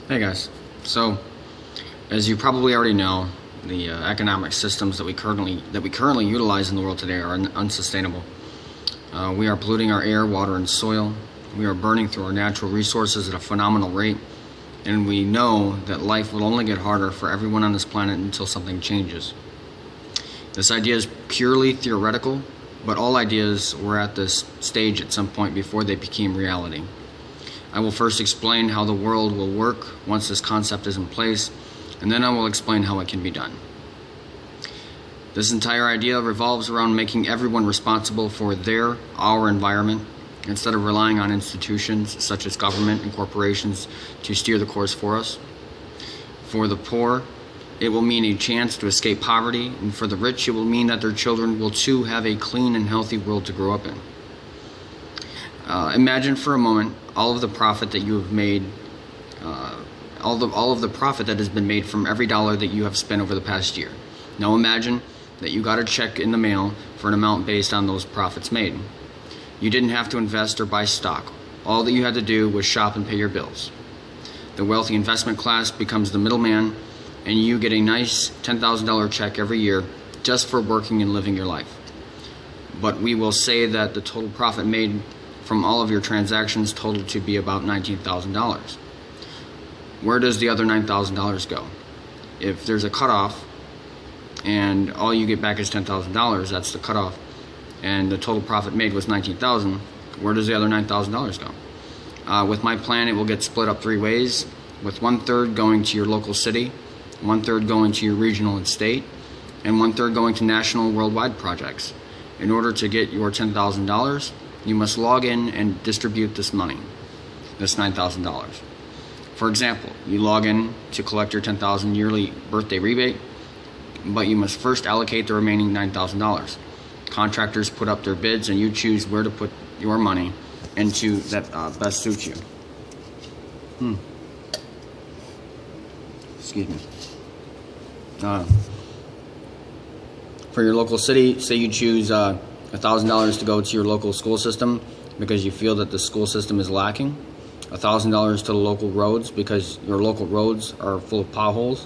Hey guys. So, as you probably already know, the economic systems that we currently utilize in the world today are unsustainable. We are polluting our air, water, and soil. We are burning through our natural resources at a phenomenal rate, and we know that life will only get harder for everyone on this planet until something changes. This idea is purely theoretical, but all ideas were at this stage at some point before they became reality. I will first explain how the world will work once this concept is in place, and then I will explain how it can be done. This entire idea revolves around making everyone responsible for our environment, instead of relying on institutions such as government and corporations to steer the course for us. For the poor, it will mean a chance to escape poverty, and for the rich, it will mean that their children will too have a clean and healthy world to grow up in. Imagine for a moment all of the profit that you have made, all of the profit that has been made from every dollar that you have spent over the past year. Now imagine that you got a check in the mail for an amount based on those profits made. You didn't have to invest or buy stock. All that you had to do was shop and pay your bills. The wealthy investment class becomes the middleman, and you get a nice $10,000 check every year just for working and living your life. But we will say that the total profit made from all of your transactions total to be about $19,000. Where does the other $9,000 go? If there's a cutoff and all you get back is $10,000, that's the cutoff, and the total profit made was $19,000, where does the other $9,000 go? With my plan, it will get split up three ways, with 1/3 going to your local city, 1/3 going to your regional and state, and 1/3 going to national worldwide projects. In order to get your $10,000, you must log in and distribute this money, this $9,000. For example, you log in to collect your $10,000 yearly birthday rebate, but you must first allocate the remaining $9,000. Contractors put up their bids, and you choose where to put your money into that best suits you. Excuse me. For your local city, say you choose $1,000 to go to your local school system because you feel that the school system is lacking, $1,000 to the local roads because your local roads are full of potholes,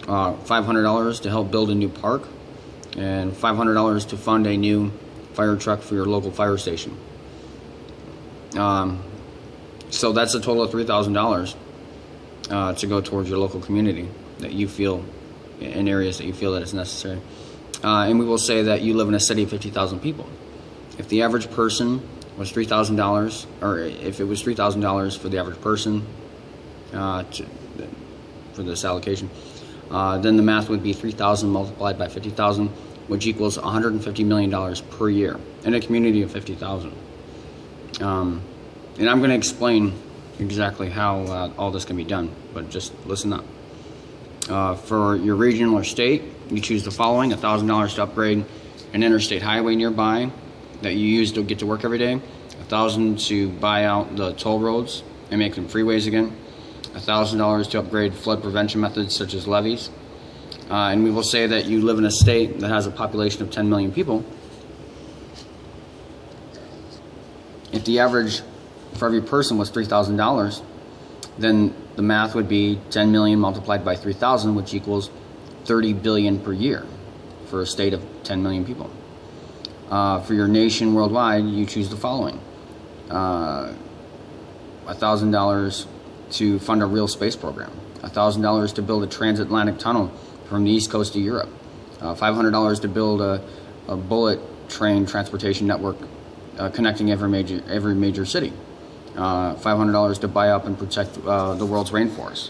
$500 to help build a new park, and $500 to fund a new fire truck for your local fire station. So that's a total of $3,000 to go towards your local community that you feel, in areas that you feel that is necessary. And we will say that you live in a city of 50,000 people. If the average person was $3,000, or if it was $3,000 for the average person for this allocation, then the math would be 3,000 multiplied by 50,000, which equals $150 million per year in a community of 50,000. And I'm going to explain exactly how all this can be done, but just listen up. For your region or state, you choose the following: $1,000 to upgrade an interstate highway nearby that you use to get to work every day, $1,000 to buy out the toll roads and make them freeways again, $1,000 to upgrade flood prevention methods such as levees. And we will say that you live in a state that has a population of 10 million people. If the average for every person was $3,000, then the math would be 10 million multiplied by 3,000, which equals 30 billion per year for a state of 10 million people. For your nation worldwide, you choose the following: $1,000 to fund a real space program, $1,000 to build a transatlantic tunnel from the East Coast to Europe, $500 to build a bullet train transportation network connecting every major city, $500 to buy up and protect the world's rainforests.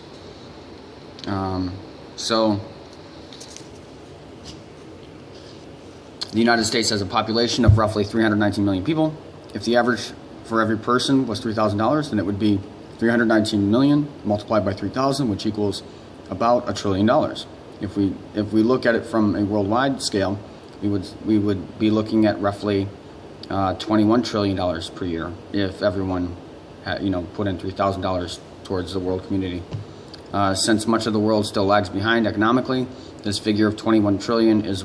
So the United States has a population of roughly 319 million people. If the average for every person was $3,000, then it would be 319 million multiplied by 3,000, which equals about $1 trillion. If we look at it from a worldwide scale, we would be looking at roughly $21 trillion per year if everyone had, put in $3,000 towards the world community. Since much of the world still lags behind economically, this figure of 21 trillion is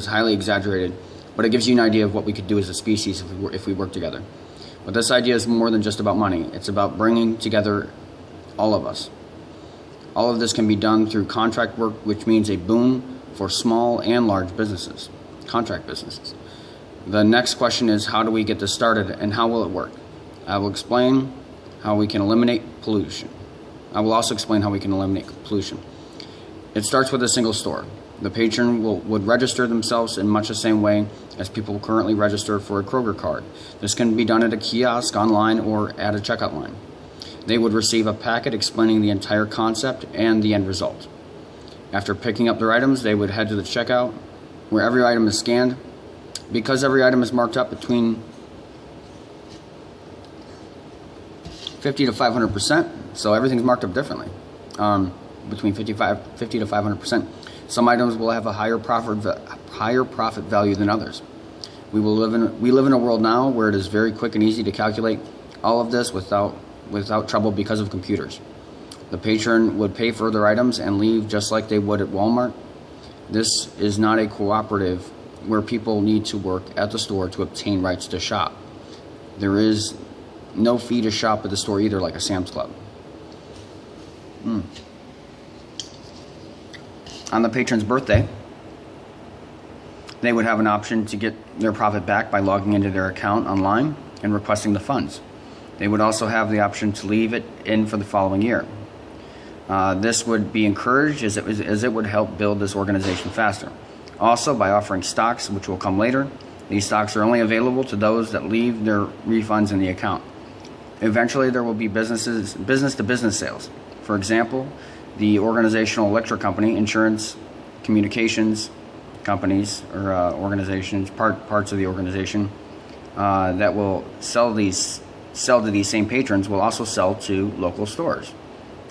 highly exaggerated, but it gives you an idea of what we could do as a species if we work together. But this idea is more than just about money. It's about bringing together all of us. All of this can be done through contract work, which means a boon for small and large businesses, contract businesses. The next question is, how do we get this started and how will it work? I will explain how we can eliminate pollution. I will also explain how we can eliminate pollution. It starts with a single store. The patron would register themselves in much the same way as people currently register for a Kroger card. This can be done at a kiosk, online, or at a checkout line. They would receive a packet explaining the entire concept and the end result. After picking up their items, they would head to the checkout where every item is scanned. Because every item is marked up between 50 to 500%, so everything's marked up differently, between 50 to 500%. Some items will have a higher profit value than others. We live in a world now where it is very quick and easy to calculate all of this without trouble because of computers. The patron would pay for their items and leave just like they would at Walmart. This is not a cooperative where people need to work at the store to obtain rights to shop. There is no fee to shop at the store either, like a Sam's Club. On the patron's birthday, they would have an option to get their profit back by logging into their account online and requesting the funds. They would also have the option to leave it in for the following year. This would be encouraged as it would help build this organization faster. Also, by offering stocks, which will come later, these stocks are only available to those that leave their refunds in the account. Eventually, there will be business-to-business sales. For example, the organizational electric company, insurance, communications companies, or organizations, parts of the organization that will sell to these same patrons will also sell to local stores.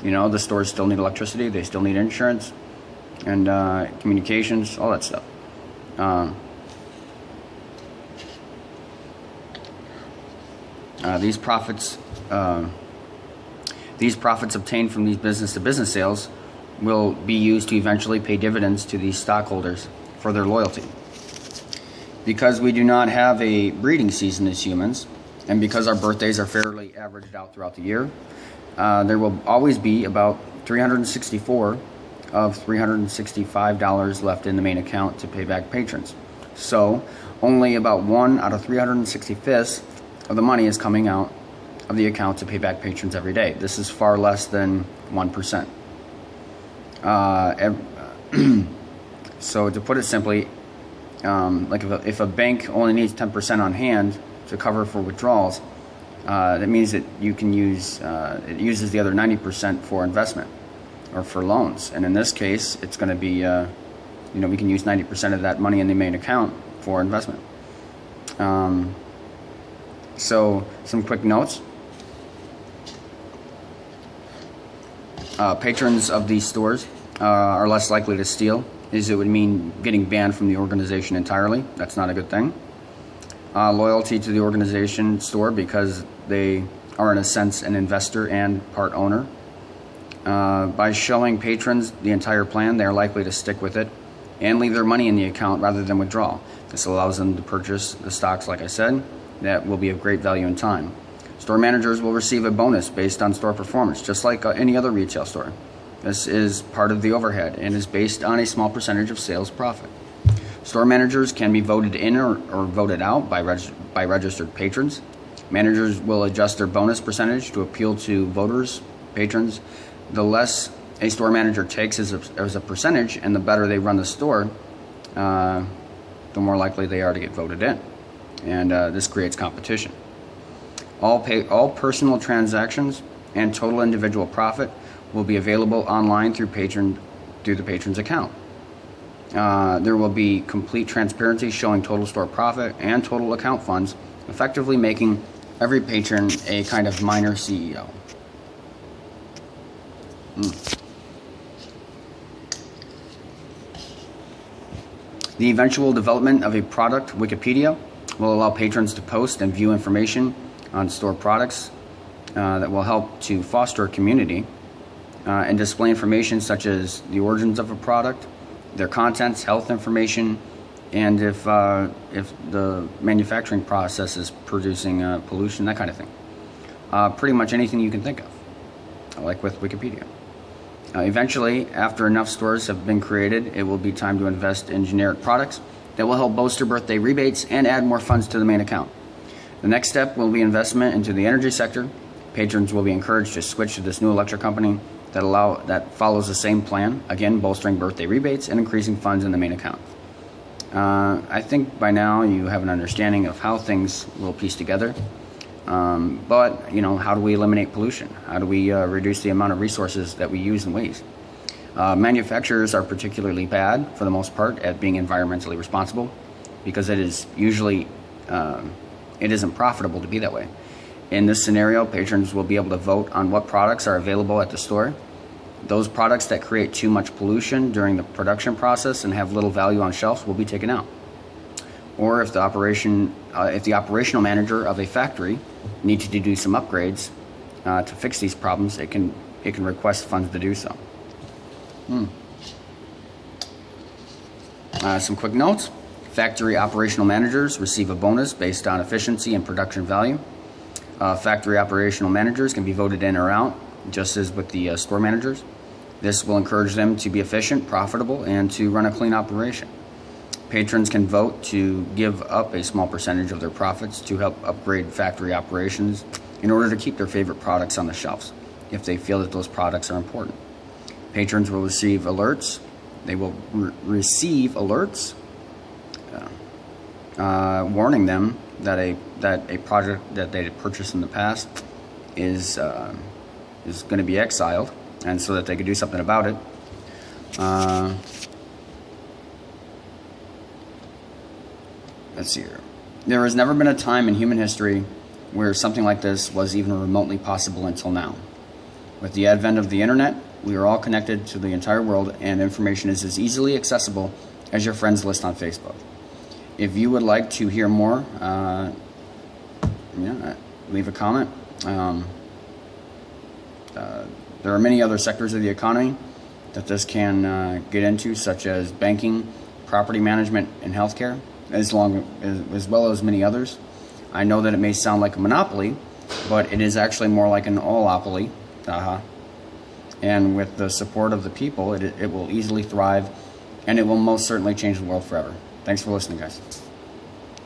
You know, the stores still need electricity, they still need insurance, and communications, all that stuff. These profits obtained from these business-to-business sales will be used to eventually pay dividends to these stockholders for their loyalty. Because we do not have a breeding season as humans, and because our birthdays are fairly averaged out throughout the year, there will always be about $364 of $365 left in the main account to pay back patrons. So only about 1 out of 365ths of the money is coming out of the account to pay back patrons every day. This is far less than 1%. So to put it simply, like if a bank only needs 10% on hand to cover for withdrawals, that means that you can use it uses the other 90% for investment or for loans. And in this case, it's going to be we can use 90% of that money in the main account for investment. So some quick notes. Patrons of these stores are less likely to steal, as it would mean getting banned from the organization entirely. That's not a good thing. Loyalty to the organization store because they are in a sense an investor and part owner. By showing patrons the entire plan, they are likely to stick with it and leave their money in the account rather than withdraw. This allows them to purchase the stocks, like I said, that will be of great value in time. Store managers will receive a bonus based on store performance, just like any other retail store. This is part of the overhead and is based on a small percentage of sales profit. Store managers can be voted in or voted out by registered patrons. Managers will adjust their bonus percentage to appeal to voters, patrons. The less a store manager takes as a percentage and the better they run the store, the more likely they are to get voted in. And this creates competition. All personal transactions and total individual profit will be available online through the patron's account. There will be complete transparency showing total store profit and total account funds, effectively making every patron a kind of minor CEO. The eventual development of a product Wikipedia will allow patrons to post and view information on store products that will help to foster a community and display information such as the origins of a product, their contents, health information, and if the manufacturing process is producing pollution, that kind of thing. Pretty much anything you can think of, like with Wikipedia. Eventually, after enough stores have been created, it will be time to invest in generic products that will help bolster birthday rebates and add more funds to the main account. The next step will be investment into the energy sector. Patrons will be encouraged to switch to this new electric company that follows the same plan, again bolstering birthday rebates and increasing funds in the main account. I think by now you have an understanding of how things will piece together. But, how do we eliminate pollution? How do we reduce the amount of resources that we use and waste? Manufacturers are particularly bad, for the most part, at being environmentally responsible because it is usually, it isn't profitable to be that way. In this scenario, patrons will be able to vote on what products are available at the store. Those products that create too much pollution during the production process and have little value on shelves will be taken out. Or if the operational manager of a factory needs to do some upgrades to fix these problems, it can request funds to do so. Some quick notes. Factory operational managers receive a bonus based on efficiency and production value. Factory operational managers can be voted in or out, just as with the store managers. This will encourage them to be efficient, profitable, and to run a clean operation. Patrons can vote to give up a small percentage of their profits to help upgrade factory operations in order to keep their favorite products on the shelves, if they feel that those products are important. Patrons will receive alerts. They will receive alerts warning them that a project that they had purchased in the past is going to be exiled, and so that they could do something about it. Let's see here. There has never been a time in human history where something like this was even remotely possible until now. With the advent of the internet, we are all connected to the entire world, and information is as easily accessible as your friends list on Facebook. If you would like to hear more, leave a comment. There are many other sectors of the economy that this can get into, such as banking, property management, and healthcare, as well as many others. I know that it may sound like a monopoly, but it is actually more like an oligopoly. And with the support of the people, it will easily thrive, and it will most certainly change the world forever. Thanks for listening, guys.